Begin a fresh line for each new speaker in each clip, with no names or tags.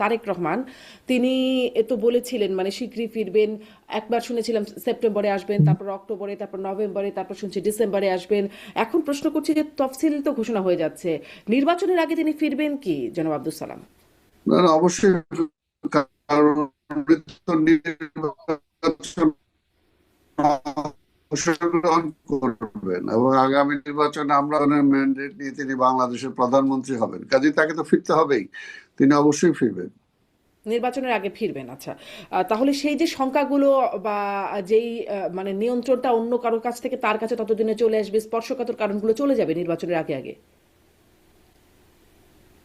তারেক রহমান, তিনি তো বলেছিলেন মানে শীঘ্রই ফিরবেন। একবার শুনেছিলাম সেপ্টেম্বরে আসবেন, তারপর অক্টোবরে, তারপর নভেম্বরে, তারপর শুনছি ডিসেম্বরে আসবেন। এখন প্রশ্ন করছি যে তফসিল তো ঘোষণা হয়ে যাচ্ছে, নির্বাচনের আগে তিনি ফিরবেন কি জনাব আব্দুল সালাম?
না না, অবশ্যই। কারণ উনি তো নির্বাচন অংশগ্রহণ করবেন এবং আগামী নির্বাচনে আমরা ম্যান্ডেট নিয়ে তিনি বাংলাদেশের প্রধানমন্ত্রী হবেন, কাজে তাকে তো ফিরতে হবেই। তিনি অবশ্যই ফিরবেন।
নির্বাচনের আগে ফিরবেন, আচ্ছা। তাহলে সেই যে শঙ্কাগুলো বা যেই মানে নিয়ন্ত্রণটা অন্য কারো কাছ থেকে তার কাছে ততদিনে চলে আসবে, স্পর্শকাতর কারণগুলো চলে যাবে নির্বাচনের আগে আগে।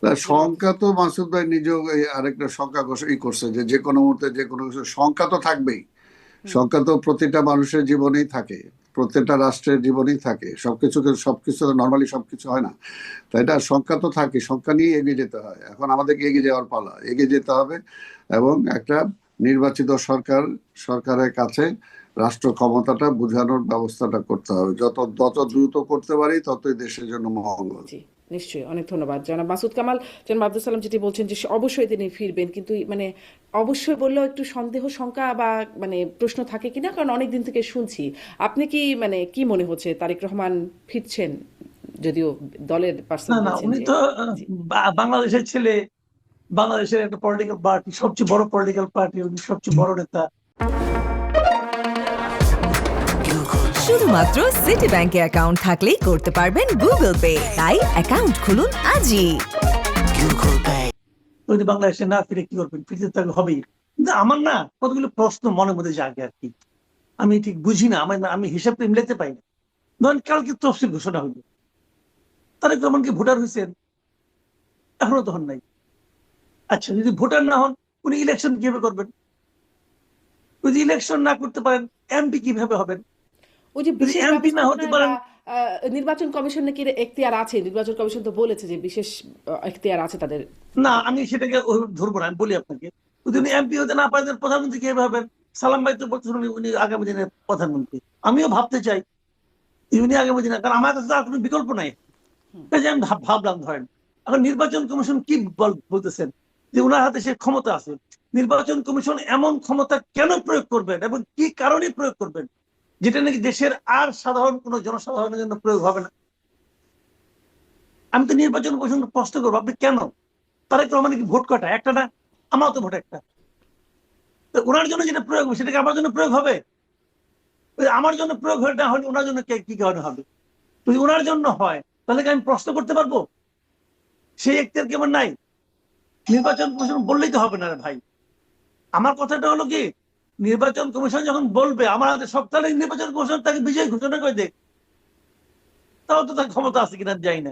জনাব
শঙ্কা তো মাসুদ ভাই নিজেও এই আরেকটা শঙ্কা করছে যে যে কোনো মুহূর্তে যে কোনো কিছু শঙ্কা তো থাকবেই।
হুম,
শঙ্কা তো প্রতিটা মানুষের জীবনেই থাকে, প্রত্যেকটা রাষ্ট্রের জীবনেই থাকে। সবকিছু নর্মালি সবকিছু হয় না, তাই না? শঙ্কা তো থাকে, শঙ্কা নিয়ে এগিয়ে যেতে হয়। এখন আমাদেরকে এগিয়ে যাওয়ার পালা, এগিয়ে যেতে হবে এবং একটা নির্বাচিত সরকারের কাছে রাষ্ট্র ক্ষমতাটা বোঝানোর ব্যবস্থাটা করতে হবে। যত
জি
দ্রুত করতে পারি ততই দেশের জন্য মঙ্গল।
জি, নিশ্চয়ই। অনেক ধন্যবাদ জনাব মাসুদ কামাল। জনাব আব্দুল সালাম যেটি বলছেন যে অবশ্যই তিনি ফিরবেন, কিন্তু মানে অবশ্যই বললেও একটু সন্দেহ শঙ্কা বা মানে প্রশ্ন থাকে কিনা, কারণ অনেক দিন থেকে শুনছি। আপনি কি মানে কি মনে হচ্ছে তারেক রহমান ফিরছেন? যদিও দলের পার্সন
না না,
বলছেন
উনি
যে
তো
জি।
বাংলাদেশের ছেলে, বাংলাদেশের একটা পলিটিক্যাল পার্টি, সবচেয়ে বড় পলিটিক্যাল পার্টি, উনি সবচেয়ে বড় নেতা।
শুধুমাত্র সিটি ব্যাংকে অ্যাকাউন্ট থাকলেই করতে পারবেন গুগল পে, তাই অ্যাকাউন্ট খুলুন আজই।
যদি বাংলাদেশে না ফিরে কি করবেন? ফিরতে তো হবেই। কিন্তু আমার না কতগুলো প্রশ্ন মনের মধ্যে জাগে আর কি। আমি ঠিক বুঝি না, আমি হিসাবটা মিলাতে পাই না। ধরেন কালকে তফসিল ঘোষণা হইলো, তারেক রহমান কি ভোটার হয়েছেন? এখনো তো হন নাই। আচ্ছা, যদি ভোটার না হন, উনি ইলেকশন কিভাবে করবেন? যদি ইলেকশন না করতে পারেন, এমপি কিভাবে হবেন?
ওই যে
যদি
বিশেষ
এমপি না হতে
ব্যবস্থাপনায় বা
পারেন,
নির্বাচন কমিশন নাকি এখতিয়ার আছে, নির্বাচন কমিশন তো বলেছে যে বিশেষ এখতিয়ার আছে তাদের।
না আমি সেটাকে ধরবো না, আমি বলি আপনাকে। যদি উনি এমপি হতে না পারেন, প্রধানমন্ত্রী কিভাবে হবেন? সালাম ভাই তো বলছেন উনি আগামী দিনের প্রধানমন্ত্রী। আমিও ভাবতে চাই যে উনি আগামী দিনে, কারণ আমার কাছে তো আর কোনো বিকল্প নাই। কাজে আমি ভাবলাম, ধরেন এখন নির্বাচন কমিশন কি বলতেছেন যে উনার হাতে সে ক্ষমতা আছে। নির্বাচন কমিশন এমন ক্ষমতা কেন প্রয়োগ করবেন এবং কি কারণে প্রয়োগ করবেন, যেটা নাকি দেশের আর সাধারণ কোনো জনসাধারণের জন্য প্রয়োগ হবে না? আমি তো নির্বাচন কমিশন প্রশ্ন করবো, আপনি কেন? তারেক রহমানের কি ভোট কটা? একটা না? আমার তো ভোট একটা। তো ওনার জন্য যেটা প্রয়োগ হবে সেটা কি আমার জন্য প্রয়োগ হবে? আমার জন্য প্রয়োগ হয়ে না হলে ওনার জন্য কি কারণে হবে? যদি ওনার জন্য হয়, তাহলে কি আমি প্রশ্ন করতে পারবো? সেই এখতিয়ার কি আমার নাই? নির্বাচন কমিশন বললেই তো হবে না রে ভাই। আমার কথাটা হলো কি, নির্বাচন কমিশন যখন বলবে আমার হাতে সব, তাহলে নির্বাচন কমিশন তাকে বিজয় ঘোষণা করে দেখ। তাও তো তার ক্ষমতা আছে কিনা জানি না।